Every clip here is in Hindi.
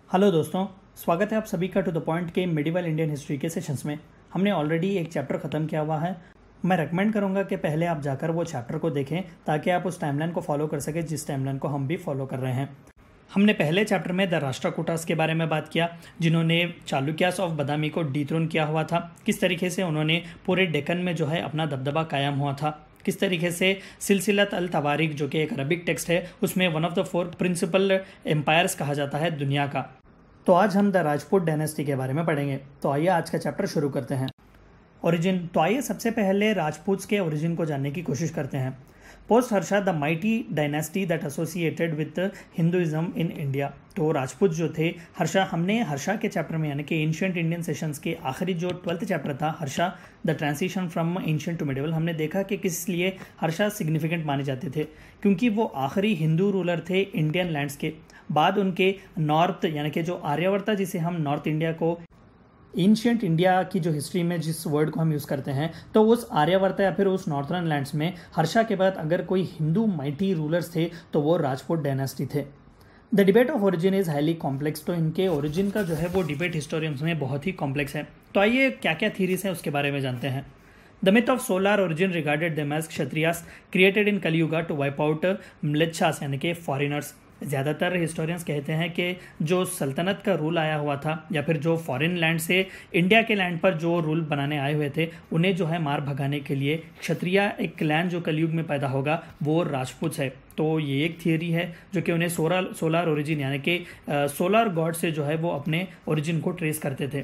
हेलो दोस्तों, स्वागत है आप सभी का टू द पॉइंट के मिडिवल इंडियन हिस्ट्री के सेशंस में। हमने ऑलरेडी एक चैप्टर ख़त्म किया हुआ है। मैं रेकमेंड करूंगा कि पहले आप जाकर वो चैप्टर को देखें ताकि आप उस टाइमलाइन को फॉलो कर सकें जिस टाइमलाइन को हम भी फॉलो कर रहे हैं। हमने पहले चैप्टर में द राष्ट्रकूटास के बारे में बात किया, जिन्होंने चालुक्यास ऑफ बदामी को डिथ्रोन किया हुआ था। किस तरीके से उन्होंने पूरे डेक्कन में जो है अपना दबदबा कायम हुआ था, किस तरीके से सिलसिलत अल तवारीख जो कि एक अरबिक टेक्स्ट है उसमें one of the 4 principal empires कहा जाता है दुनिया का। तो आज हम द राजपूत डायनेस्टी के बारे में पढ़ेंगे। तो आइए आज का चैप्टर शुरू करते हैं। ओरिजिन। तो आइए सबसे पहले राजपूत के ओरिजिन को जानने की कोशिश करते हैं। Post Harsha the mighty dynasty that associated with Hinduism in India. तो राजपूत जो थे, हमने हर्षा के चैप्टर में यानी कि एंशिएंट इंडियन सेशंस के आखिरी जो 12th चैप्टर था Harsha the transition from ancient to medieval, हमने देखा कि किस लिए हर्षा सिग्निफिकेंट माने जाते थे, क्योंकि वो आखिरी हिंदू रूलर थे इंडियन लैंड्स के। बाद उनके नॉर्थ यानी कि जो आर्यवर्ता, जिसे हम नॉर्थ इंडिया को एंशिएंट इंडिया की जो हिस्ट्री में जिस वर्ड को हम यूज़ करते हैं, तो उस आर्यवर्ता या फिर उस नॉर्थर्न लैंड्स में हर्षा के बाद अगर कोई हिंदू माइटी रूलर्स थे तो वो राजपूत डायनेस्टी थे। The debate of origin is highly complex. तो इनके ओरिजिन का जो है वो डिबेट हिस्टोरियंस में बहुत ही कॉम्प्लेक्स है। तो आइए क्या क्या थीरीज हैं उसके बारे में जानते हैं। The myth of solar origin regarded them as Kshatriyas created in Kali Yuga to wipe out Mlechas यानी कि फॉरेनर्स। ज़्यादातर हिस्टोरियंस कहते हैं कि जो सल्तनत का रूल आया हुआ था या फिर जो फॉरेन लैंड से इंडिया के लैंड पर जो रूल बनाने आए हुए थे, उन्हें जो है मार भगाने के लिए क्षत्रिय एक क्लैन जो कलयुग में पैदा होगा वो राजपूत है। तो ये एक थियरी है जो कि उन्हें सोलर ओरिजिन यानी कि सोलर गॉड से जो है वो अपने ओरिजिन को ट्रेस करते थे।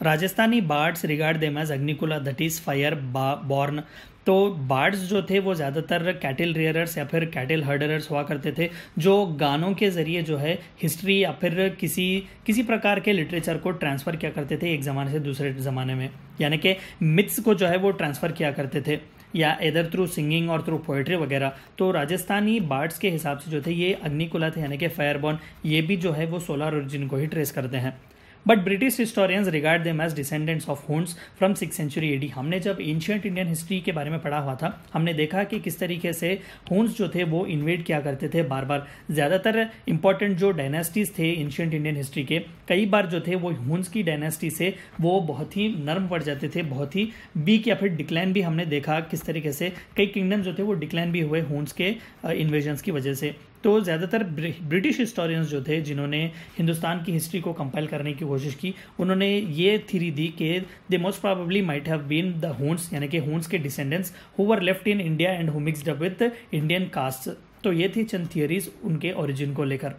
Rajasthani bards regard them as Agnikula that is fire born. तो बार्ड्स जो थे वो ज़्यादातर कैटल रेयरर्स या फिर कैटल हर्डरर्स हुआ करते थे, जो गानों के ज़रिए जो है हिस्ट्री या फिर किसी प्रकार के लिटरेचर को ट्रांसफ़र किया करते थे एक ज़माने से दूसरे ज़माने में, यानी कि मिथ्स को जो है वो ट्रांसफ़र किया करते थे या इधर थ्रू सिंगिंग और थ्रू पोएट्री वगैरह। तो राजस्थानी बार्ड्स के हिसाब से जो थे ये अग्निकुला थे यानी कि फायरबॉर्न, ये भी जो है वो सोलर ओरिजिन को ही ट्रेस करते हैं। But British historians regard them as descendants of Huns from 6th century AD. हमने जब एंशिएंट इंडियन हिस्ट्री के बारे में पढ़ा हुआ था, हमने देखा कि किस तरीके से हुन्स जो थे वो इन्वेड किया करते थे बार बार। ज़्यादातर इंपॉर्टेंट जो डायनेस्टीज थे एंशिएंट इंडियन हिस्ट्री के, कई बार जो थे वो हुन्स की डायनेस्टी से वो बहुत ही नर्म पड़ जाते थे, बहुत ही वीक या फिर डिक्लाइन भी हमने देखा किस तरीके से कई किंगडम जो थे वो डिक्लाइन भी हुए हुन्स के इन्वेजन्स की वजह से। तो ज़्यादातर ब्रिटिश हिस्टोरियंस जो थे जिन्होंने हिंदुस्तान की हिस्ट्री को कंपाइल करने की कोशिश की, उन्होंने ये थ्योरी दी कि they most probably might have been the Huns यानी कि हुन्स के descendants who were left in India and who mixed up with Indian caste. तो ये थी चंद थियरीज उनके ओरिजिन को लेकर।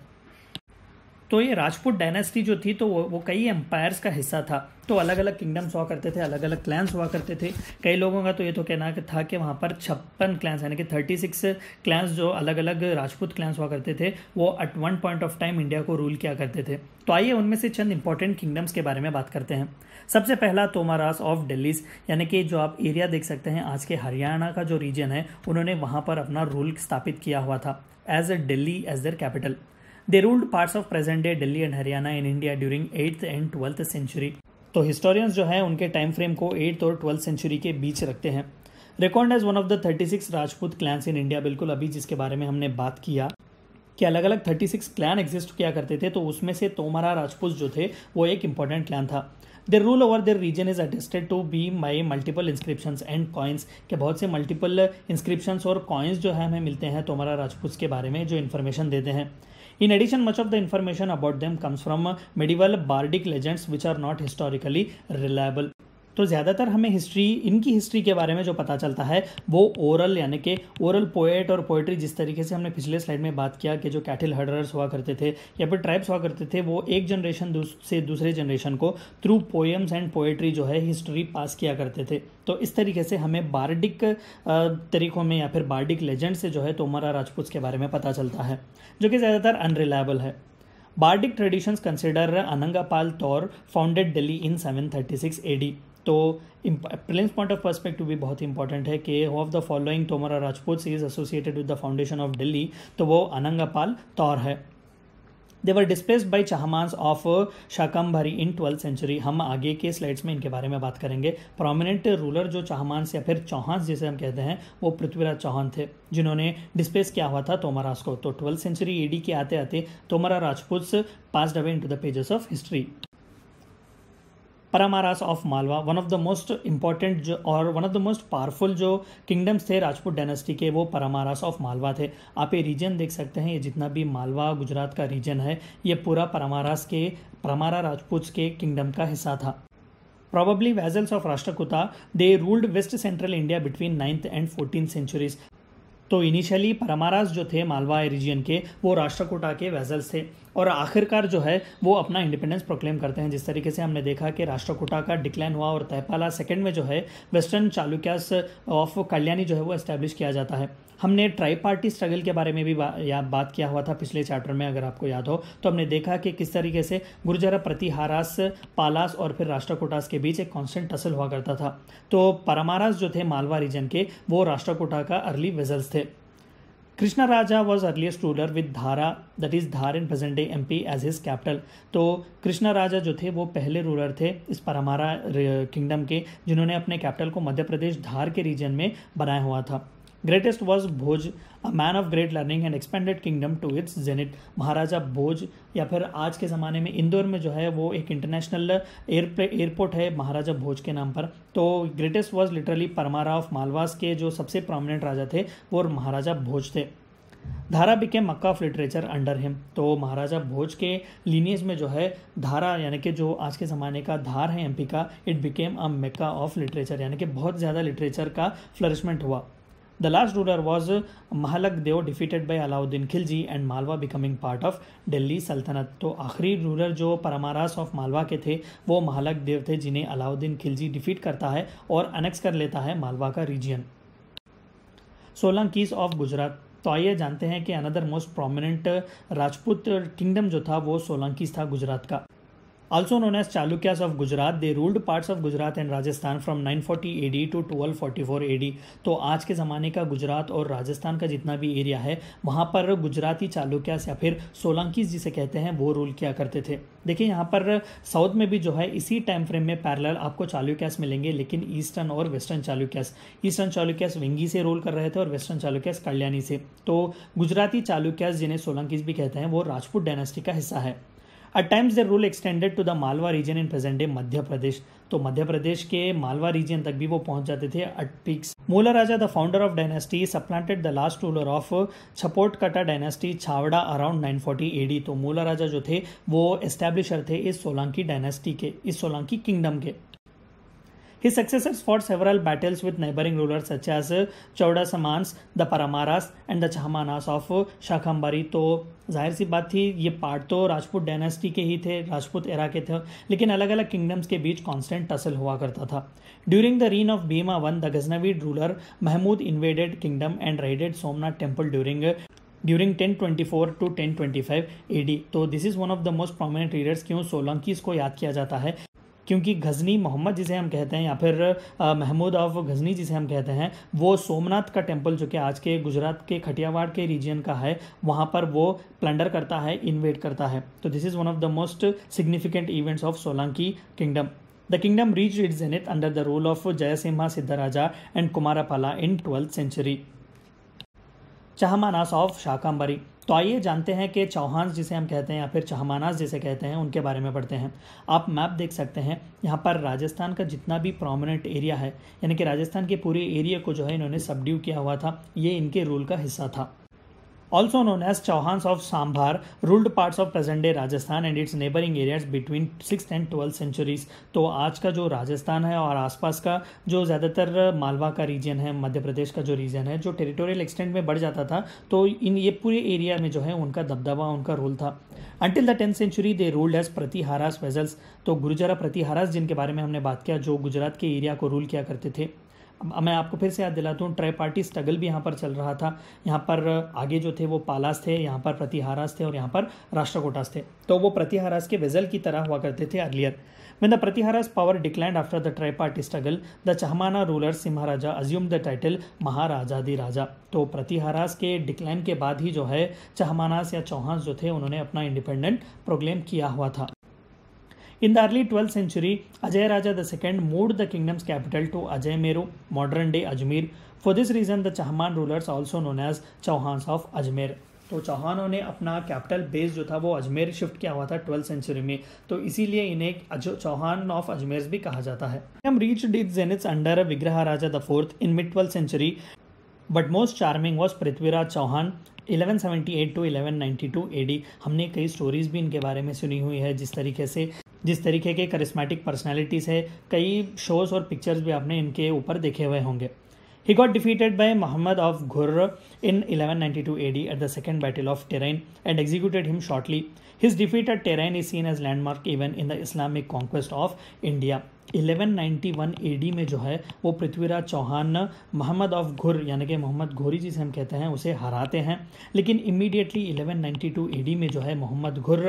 तो ये राजपूत डायनेस्टी जो थी तो वो कई एम्पायर्स का हिस्सा था। तो अलग अलग किंगडम्स हुआ करते थे, अलग अलग क्लैंस हुआ करते थे। कई लोगों का तो ये तो कहना था कि वहाँ पर 56 क्लैंस यानी कि 36 क्लैंस जो अलग अलग राजपूत क्लैंस हुआ करते थे वो at one point of time India को रूल किया करते थे। तो आइए उनमें से चंद इंपॉर्टेंट किंगडम्स के बारे में बात करते हैं। सबसे पहला तोमारास ऑफ दिल्लीज, यानी कि जो आप एरिया देख सकते हैं आज के हरियाणा का जो रीजन है, उन्होंने वहाँ पर अपना रूल स्थापित किया हुआ था as a Delhi as their capital. They ruled parts of present-day Delhi and Haryana in India during 8th and 12th century। तो हिस्टोरियंस जो है उनके टाइम फ्रेम को 8th और 12th सेंचुरी के बीच रखते हैं। Reckoned as one of the 36 Rajput clans in India, बिल्कुल अभी जिसके बारे में हमने बात किया कि अलग अलग 36 क्लैन एग्जिस्ट किया करते थे, तो उसमें से तोमारा राजपूत जो थे वो एक इंपॉर्टेंट क्लैन था। Their rule over their region is attested to be by multiple inscriptions and coins, के बहुत से मल्टीपल इंस्क्रिप्शंस और कॉइन्स जो है हमें मिलते हैं तोमारा राजपूत के बारे में जो इन्फॉर्मेशन देते हैं। In addition, much of the information about them comes from medieval bardic legends which are not historically reliable। तो ज़्यादातर हमें इनकी हिस्ट्री के बारे में जो पता चलता है वो ओरल यानी कि ओरल पोएट और पोएट्री, जिस तरीके से हमने पिछले स्लाइड में बात किया कि जो कैटल हर्डरर्स हुआ करते थे या फिर ट्राइब्स हुआ करते थे, वो एक जनरेशन से दूसरे जनरेशन को थ्रू पोएम्स एंड पोएट्री जो है हिस्ट्री पास किया करते थे। तो इस तरीके से हमें बार्डिक तरीक़ों में या फिर बार्डिक लेजेंड से जो है तोमारा राजपूत के बारे में पता चलता है, जो कि ज़्यादातर अनरिलायबल है। Bardic traditions consider Anangapala Tomar founded Delhi in 736 AD। तो प्रिलिम्स पॉइंट ऑफ पर्सपेक्टिव भी बहुत इंपॉर्टेंट है कि of the following Tomara Rajput is associated with the foundation of Delhi, तो वो अनंगापाल तौर है। They were displaced by Chahamans of Shakambhari in 12th century. हम आगे के स्लाइड्स में इनके बारे में बात करेंगे। प्रोमिनेंट रूलर जो चहमान्स या फिर चौहान जिसे हम कहते हैं वो पृथ्वीराज चौहान थे, जिन्होंने डिस्प्लेस किया हुआ था तोमरास को। तो 12th सेंचुरी एडी के आते आते Tomara Rajputs passed away into the pages of history. Paramaras of Malwa, one of the most important जो और one of the most powerful जो किंगडम्स थे राजपूत डायनेस्टी के, वो परमारास ऑफ मालवा थे। आप ये रीजन देख सकते हैं, ये जितना भी मालवा गुजरात का रीजन है ये पूरा परमारा राजपूत के किंगडम का हिस्सा था। Probably vassals of Rashtrakuta, they ruled west central India between 9th and 14th centuries। तो इनिशियली परमारास जो थे मालवा रीजन के, वो राष्ट्रकूटा के वेजल्स थे और आखिरकार जो है वो अपना इंडिपेंडेंस प्रोक्लेम करते हैं। जिस तरीके से हमने देखा कि राष्ट्रकूटा का डिक्लाइन हुआ और तैपाला सेकंड में जो है वेस्टर्न चालुक्यास ऑफ कल्याणी जो है वो एस्टैब्लिश किया जाता है। हमने ट्राई पार्टी स्ट्रगल के बारे में भी बात किया हुआ था पिछले चैप्टर में, अगर आपको याद हो तो हमने देखा कि किस तरीके से गुर्जर प्रतिहारास, पालास और फिर राष्ट्रकूटास के बीच एक कांस्टेंट टसल हुआ करता था। तो परमारास जो थे मालवा रीजन के, वो राष्ट्रकूटा का अर्ली वेजल्स थे। Krishna Raja was earliest ruler with Dhara, that is Dhar in present day MP as his capital. तो कृष्णा राजा जो थे वो पहले रूलर थे इस परमारा किंगडम के, जिन्होंने अपने कैपिटल को मध्य प्रदेश धार के रीजन में बनाया हुआ था। Greatest was Bhoj, a man of great learning and expanded kingdom to its zenith. Maharaja Bhoj, या फिर आज के ज़माने में इंदौर में जो है वो एक इंटरनेशनल एयरपोर्ट है महाराजा भोज के नाम पर। तो greatest was literally Paramara of Malwas के जो सबसे प्रोमिनेंट राजा थे वो महाराजा भोज थे। धारा became Mecca of literature under him. तो महाराजा भोज के लीनियज में जो है धारा, यानी कि जो आज के ज़माने का धार है एमपी का, it became a mecca of literature, यानी कि बहुत ज़्यादा लिटरेचर का फ्लरिशमेंट हुआ। The last ruler was Mahlak Deva, defeated by Alauddin Khilji and Malwa becoming part of Delhi सल्तनत। तो आखिरी रूलर जो परमारास ऑफ मालवा के थे वो महलक देव थे, जिन्हें अलाउद्दीन खिलजी डिफीट करता है और अनेक्स कर लेता है मालवा का रीजन। सोलंकीज ऑफ गुजरात। तो आइए जानते हैं कि another most prominent Rajput kingdom जो था वो सोलंकीज था गुजरात का। Also known as Chalukyas of Gujarat, they ruled parts of Gujarat and Rajasthan from 940 AD to 1244 AD। तो आज के ज़माने का गुजरात और राजस्थान का जितना भी एरिया है वहाँ पर गुजराती चालुक्यास या फिर सोलंकीज जिसे कहते हैं वो रूल किया करते थे। देखिए यहाँ पर साउथ में भी जो है इसी टाइम फ्रेम में पैरेलल आपको चालुक्यास मिलेंगे, लेकिन ईस्टर्न और वेस्टर्न चालुक्यास वेंगी से रूल कर रहे थे और वेस्टर्न चालुक्यास कल्याणी से। तो गुजराती चालुक्यास जिन्हें सोलंकीज भी कहते हैं वो राजपूत डायनेस्टी का हिस्सा है। At times their rule extended to the Malwa region in present day Madhya Pradesh. तो मध्य प्रदेश के मालवा रीजन तक भी वो पहुंच जाते थे at peaks। Mula Raja the founder of dynasty supplanted the last ruler of Chapotkata dynasty Chavda around 940 AD। तो मूला राजा जो थे वो एस्टैब्लिशर थे इस सोलंकी डायनेस्टी के, इस सोलंकी किंगडम के। His successors fought several battles with neighboring rulers such as Chaudasamans, the Paramaras and the Chahmanas of Shakambhari. तो जाहिर सी बात थी ये पार्ट तो राजपूत डायनेस्टी के ही थे, राजपूत एरा के थे, लेकिन अलग अलग किंगडम्स के बीच कांस्टेंट टसल हुआ करता था। During the reign of Bhima one, the Ghaznavi ruler Mahmud invaded kingdom and raided Somnath temple during 1024 to 1025 AD। तो this is one of the most prominent readers. क्यों सोलंकीज को याद किया जाता है? क्योंकि गजनी मोहम्मद जिसे हम कहते हैं या फिर महमूद ऑफ गजनी जिसे हम कहते हैं, वो सोमनाथ का टेम्पल जो कि आज के गुजरात के खटियावाड़ के रीजन का है, वहाँ पर वो प्लंडर करता है, इन्वेड करता है। तो this is one of the most significant events of Solanki kingdom. The kingdom reached its zenith under the rule of Jayasimha Siddharaja and Kumarapala in 12th century. Chahamanas of Shakambhari. तो आइए जानते हैं कि चौहान जिसे हम कहते हैं या फिर चहमानास जिसे कहते हैं उनके बारे में पढ़ते हैं। आप मैप देख सकते हैं, यहाँ पर राजस्थान का जितना भी प्रोमिनेंट एरिया है, यानी कि राजस्थान के पूरे एरिया को जो है इन्होंने सबड्यू किया हुआ था, ये इनके रूल का हिस्सा था। Also known as Chauhans of Sambhar, ruled parts of present-day Rajasthan and its neighboring areas between 6th and 12th centuries। तो आज का जो राजस्थान है और आसपास का जो ज़्यादातर मालवा का रीजन है, मध्य प्रदेश का जो रीजन है, जो टेरिटोरियल एक्सटेंट में बढ़ जाता था, तो इन ये पूरे एरिया में जो है उनका दबदबा, उनका रूल था। Until the 10th century they ruled as Pratiharas vessels. तो गुर्जरा प्रतिहारास जिनके बारे में हमने बात किया, जो गुजरात के एरिया को रूल किया करते थे, मैं आपको फिर से याद दिलाता हूँ, ट्राई पार्टी स्ट्रगल भी यहाँ पर चल रहा था। यहाँ पर आगे जो थे वो पालास थे, यहाँ पर प्रतिहारास थे और यहाँ पर राष्ट्रकूटास थे। तो वो प्रतिहारास के वेजल की तरह हुआ करते थे earlier. When the Pratiharas power declined after the tripartite struggle, the Chahmana ruler Simharaja assumed the title महाराजाधि राजा। तो प्रतिहारास के डिक्लाइन के बाद ही जो है चहमानास या चौहान जो थे उन्होंने अपना इंडिपेंडेंट प्रोक्लेम किया हुआ था। In the early 12th century, Ajay Raja II moved the kingdom's capital to Ajaymeru, modern day Ajmer. For this reason, the Chahman rulers also known as Chauhans of Ajmer. तो चौहानों ने अपना कैपिटल बेस जो था वो अजमेर शिफ्ट किया हुआ था 12th सेंचुरी में, तो इसीलिए इन्हें चौहान ऑफ अजमेर भी कहा जाता है। हम reached it's zeniths under Vigraha Raja the fourth in mid 12th century, but most charming was Prithviraj Chauhan 1178 to 1192 AD। हमने कई स्टोरीज भी इनके बारे में सुनी हुई है, जिस तरीके के करिस्मेटिक पर्सनैलिटीज़ है, कई शोज़ और पिक्चर्स भी आपने इनके ऊपर देखे हुए होंगे। He got defeated by Muhammad of Ghurr in 1192 AD at the Second Battle of Terain and executed him shortly. His defeat at Terain is seen as landmark even in the Islamic conquest of India. 1191 AD में जो है वो पृथ्वीराज चौहान मोहम्मद ऑफ घुर यानी कि मोहम्मद घोरी जिसे हम कहते हैं उसे हराते हैं, लेकिन इमीडिएटली 1192 AD में जो है मोहम्मद घुर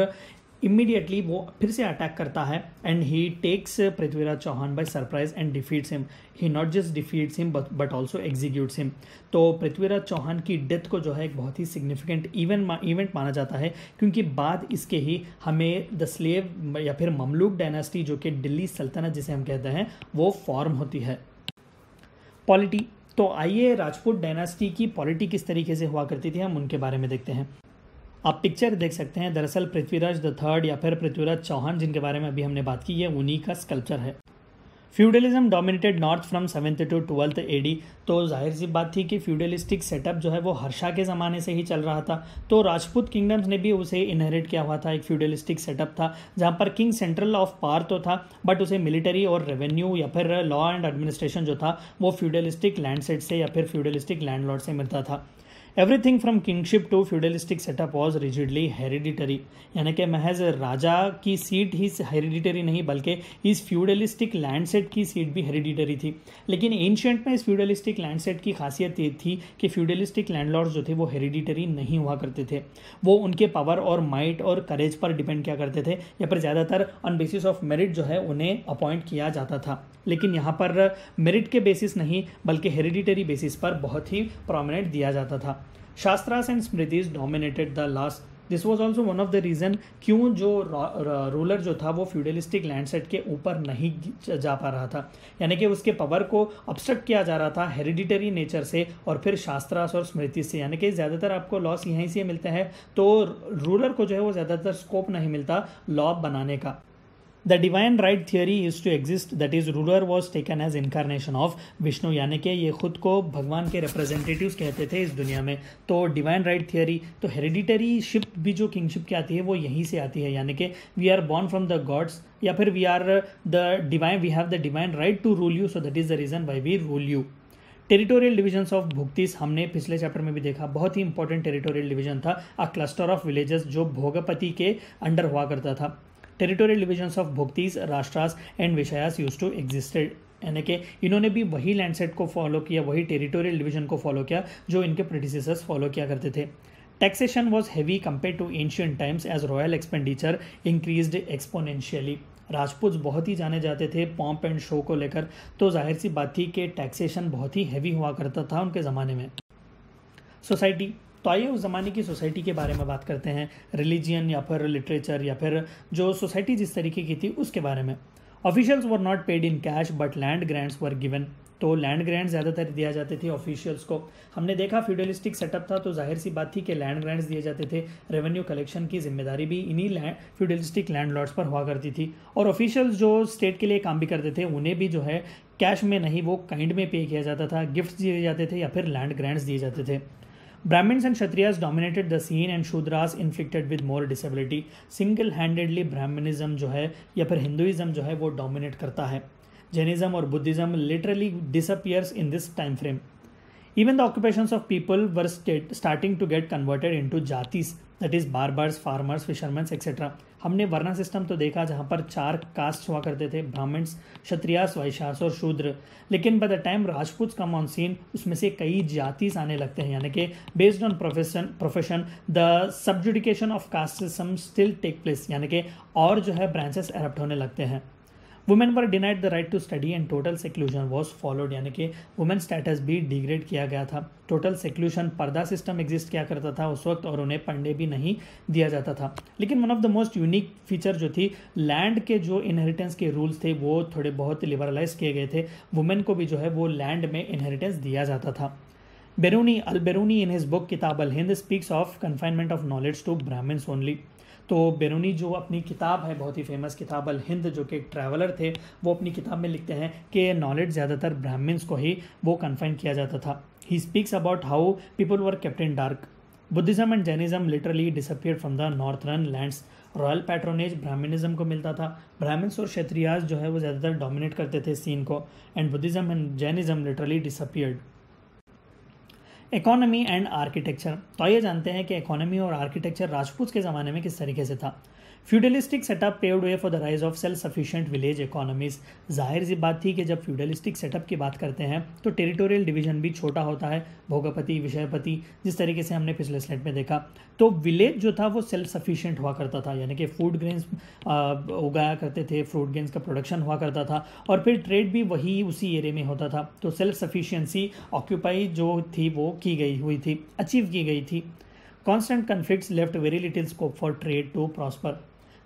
इमीडिएटली वो फिर से अटैक करता है and he takes Prithviraj Chauhan by surprise and defeats him. He not just defeats him but also executes him. तो पृथ्वीराज चौहान की डेथ को जो है एक बहुत ही सिग्निफिकेंट इवेंट माना जाता है, क्योंकि बाद इसके ही हमें द स्लेव या फिर ममलूक डायनास्टी जो कि दिल्ली सल्तनत जिसे हम कहते हैं वो फॉर्म होती है। पॉलिटी, तो आइए राजपूत डायनास्टी की पॉलिटी किस तरीके से हुआ करती थी हम उनके बारे में देखते हैं। आप पिक्चर देख सकते हैं, दरअसल पृथ्वीराज द थर्ड या फिर पृथ्वीराज चौहान जिनके बारे में अभी हमने बात की है उन्हीं का स्कल्पचर है। Feudalism dominated north from 7th to 12th AD। तो जाहिर सी बात थी कि फ्यूडलिस्टिक सेटअप जो है वो हर्षा के ज़माने से ही चल रहा था, तो राजपूत किंगडम्स ने भी उसे इनहेरिट किया हुआ था। एक फ्यूडलिस्टिक सेटअप था जहाँ पर किंग सेंट्रल ऑफ पावर तो था, बट उसे मिलिट्री और रेवेन्यू या फिर लॉ एंड एडमिनिस्ट्रेशन जो था वो फ्यूडलिस्टिक लैंड सेट से या फिर फ्यूडलिस्टिक लैंडलॉर्ड से मिलता था। Everything from kingship to feudalistic setup was rigidly hereditary, यानी कि महज राजा की सीट ही हेरिडिटरी नहीं बल्कि इस फ्यूडलिस्टिक लैंड सेट की सीट भी हेरिडिटरी थी। लेकिन एंशिएंट में इस फ्यूडलिस्टिक लैंड सेट की खासियत ये थी कि फ्यूडलिस्टिक लैंडलॉर्ड्स जो थे वो हेरिडिटरी नहीं हुआ करते थे, वो उनके पावर और माइट और करेज पर डिपेंड किया करते थे, या फिर ज़्यादातर ऑन बेसिस ऑफ मेरिट जो है उन्हें अपॉइंट किया जाता था। लेकिन यहाँ पर मेरिट के बेसिस नहीं बल्कि हेरिडिटरी बेसिस पर बहुत ही प्रोमिनेंट दिया जाता था। Shastras and Smritis dominated the last. This was also one of the reason क्यों जो रूलर जो था वो फ्यूडलिस्टिक लैंड सेट के ऊपर नहीं जा पा रहा था, यानी कि उसके पावर को ऑब्स्ट्रक्ट किया जा रहा था हेरिडिटरी नेचर से और फिर शास्त्रास और स्मृति से, यानी कि ज़्यादातर आपको लॉस यहीं से मिलते हैं, तो रूलर को जो है वो ज़्यादातर स्कोप नहीं मिलता लॉ बनाने का। The divine right theory used to exist, that is ruler was taken as incarnation of Vishnu, यानी कि ये खुद को भगवान के रिप्रेजेंटेटिव्स कहते थे इस दुनिया में। तो डिवाइन राइट थियरी, तो हेरिडिटरी शिप भी जो किंगशिप की आती है वो यहीं से आती है, यानी कि we are born from the gods या फिर we are the divine, we have the divine right to rule you, so that is the reason why we rule you. Territorial divisions of bhuktis हमने पिछले चैप्टर में भी देखा, बहुत ही इंपॉर्टेंट टेरिटोरियल डिवीजन था, अ क्लस्टर ऑफ विलेजेस जो भोगपति के अंडर हुआ करता था। Territorial divisions of bhuktis, rashtras and vishayas use to existed, यानी कि इन्होंने भी वही लैंडसेट को फॉलो किया, वही टेरिटोरियल डिवीजन को फॉलो किया जो इनके प्रेडिसेसर्स फॉलो किया करते थे। Taxation was heavy compare to ancient times as royal expenditure increased exponentially. Rajput बहुत ही जाने जाते थे पॉम्प एंड शो को लेकर, तो जाहिर सी बात थी कि टैक्सेशन बहुत ही हैवी हुआ करता था उनके ज़माने में। सोसाइटी, तो आइए उस ज़माने की सोसाइटी के बारे में बात करते हैं, रिलीजियन या फिर लिटरेचर या फिर जो सोसाइटी जिस तरीके की थी उसके बारे में। Officials were not paid in cash but land grants were given, तो लैंड ग्रांट्स ज़्यादातर दिया जाते थे ऑफिशियल्स को। हमने देखा फ्यूडलिस्टिक सेटअप था तो जाहिर सी बात थी कि लैंड ग्रांट्स दिए जाते थे, रेवेन्यू कलेक्शन की जिम्मेदारी भी इन्हीं फ्यूडलिस्टिक लैंडलॉर्ड्स पर हुआ करती थी, और ऑफिशियल्स जो स्टेट के लिए काम भी करते थे उन्हें भी जो है कैश में नहीं वो काइंड में पे किया जाता था, गिफ्ट्स दिए जाते थे या फिर लैंड ग्रांट्स दिए जाते थे। Brahmins and Kshatriyas dominated the scene and Shudras inflicted with more disability. Single handedly Brahmanism जो है या फिर हिंदुइज्म जो है वो डोमिनेट करता है। जैनिज्म और Buddhism literally disappears in this time frame. Even the occupations of people were starting to get converted into जातिस, that is barbers, farmers, fishermen, etc. हमने वर्णा सिस्टम तो देखा जहाँ पर 4 कास्ट हुआ करते थे, ब्राह्मण्स, क्षत्रियास, वैश्यास और शूद्र, लेकिन by the time Rajput come on scene उसमें से कई जातिस आने लगते हैं, यानी कि based on profession the subjudication of caste system still take place, यानी कि और जो है ब्रांचेस एरप्ट होने लगते हैं। Women were denied the right to study and total seclusion was followed, यानी कि वुमेन स्टेटस भी डिग्रेड किया गया था। Total seclusion purdah system exist किया करता था उस वक्त और उन्हें पढ़ने भी नहीं दिया जाता था। लेकिन one of the most unique feature जो थी, लैंड के जो इनहेरिटेंस के रूल्स थे वो थोड़े बहुत लिबरलाइज किए गए थे। वुमेन को भी जो है वो लैंड में इनहेरिटेंस दिया जाता था। बेरूनी अल बेरूनी इन his book Kitab al Hind speaks of confinement of knowledge to Brahmins only. तो बेरूनी जो अपनी किताब है, बहुत ही फेमस किताब अल हिंद, जो कि एक ट्रैवलर थे, वो अपनी किताब में लिखते हैं कि नॉलेज ज़्यादातर ब्राह्मण्स को ही वो कन्फाइन किया जाता था। He speaks about how people were kept in dark. Buddhism and Jainism literally disappeared from the northern lands. Royal patronage Brahmanism को मिलता था। ब्राह्मण्स और क्षत्रियास जो है वो ज़्यादातर डोमिनेट करते थे सीन को, and Buddhism and Jainism literally disappeared. Economy and architecture, तो आइए जानते हैं कि इकोनॉमी और आर्किटेक्चर राजपूत के ज़माने में किस तरीके से था। Feudalistic setup paved way for the rise of self sufficient village economies. जाहिर सी बात थी कि जब फ्यूडलिस्टिक सेटअप की बात करते हैं तो टेरिटोरियल डिवीजन भी छोटा होता है, भोगपति, विषयपति, जिस तरीके से हमने पिछले स्लाइड में देखा। तो विलेज जो था वो सेल्फ सफिशिएंट हुआ करता था, यानी कि फूड ग्रेन्स उगाया करते थे, फ्रूट ग्रेन्स का प्रोडक्शन हुआ करता था और फिर ट्रेड भी वही उसी एरिया में होता था। तो सेल्फ सफिशिएंसी ऑक्यूपाई जो थी वो की गई हुई थी, अचीव की गई थी। Constant conflicts left very little scope for trade to prosper.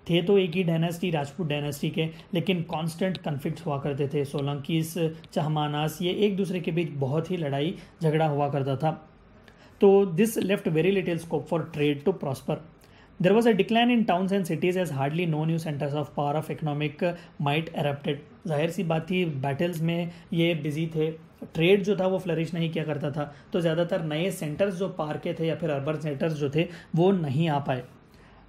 थे तो एक ही डायनेस्टी, राजपूत डायनेस्टी के, लेकिन कांस्टेंट कन्फ्लिक्ट्स हुआ करते थे। सोलंकीस, चहमानास, ये एक दूसरे के बीच बहुत ही लड़ाई झगड़ा हुआ करता था। तो this left very little scope for trade to prosper. There was a decline in towns and cities as hardly no new centres of power of economic might erupted. जाहिर सी बात थी, बैटल्स में ये बिजी थे, ट्रेड जो था वो फ्लरिश नहीं किया करता था, तो ज़्यादातर नए सेंटर्स जो पार के थे या फिर अर्बन सेंटर्स जो थे वो नहीं आ पाए।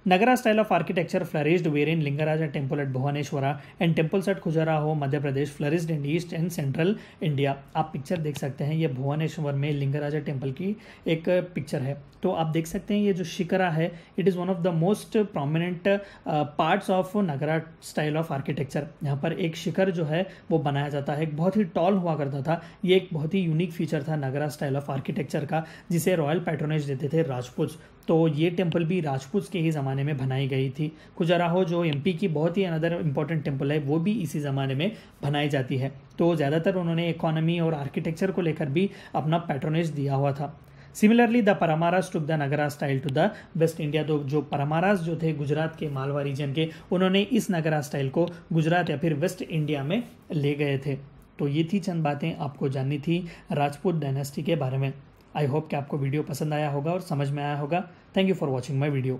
Nagara style of architecture flourished wherein Lingaraja temple at Bhuvaneshwara and temples at Khajuraho, Madhya Pradesh flourished in east and central India। आप पिक्चर देख सकते हैं, ये भुवनेश्वर में लिंगराजा टेम्पल की एक पिक्चर है। तो आप देख सकते हैं ये जो शिखरा है, it is one of the most prominent parts of Nagara style of architecture. यहाँ पर एक शिखर जो है वो बनाया जाता है, एक बहुत ही टॉल हुआ करता था। ये एक बहुत ही यूनिक फीचर था नगरा स्टाइल ऑफ आर्किटेक्चर का, जिसे रॉयल पैट्रोनेज देते थे राजपूत। तो ये टेम्पल भी राजपूत के ही ज़माने में बनाई गई थी। खजुराहो जो एमपी की बहुत ही अनदर इंपॉर्टेंट टेम्पल है, वो भी इसी ज़माने में बनाई जाती है। तो ज़्यादातर उन्होंने इकोनॉमी और आर्किटेक्चर को लेकर भी अपना पैट्रोनेज दिया हुआ था। Similarly the Paramaras took the Nagara style to the west India. तो जो परमारास जो थे गुजरात के मालवा रीजन के, उन्होंने इस नगरा स्टाइल को गुजरात या फिर वेस्ट इंडिया में ले गए थे। तो ये थी चंद बातें आपको जाननी थी राजपूत डायनेस्टी के बारे में। आई होप कि आपको वीडियो पसंद आया होगा और समझ में आया होगा। Thank you for watching my video.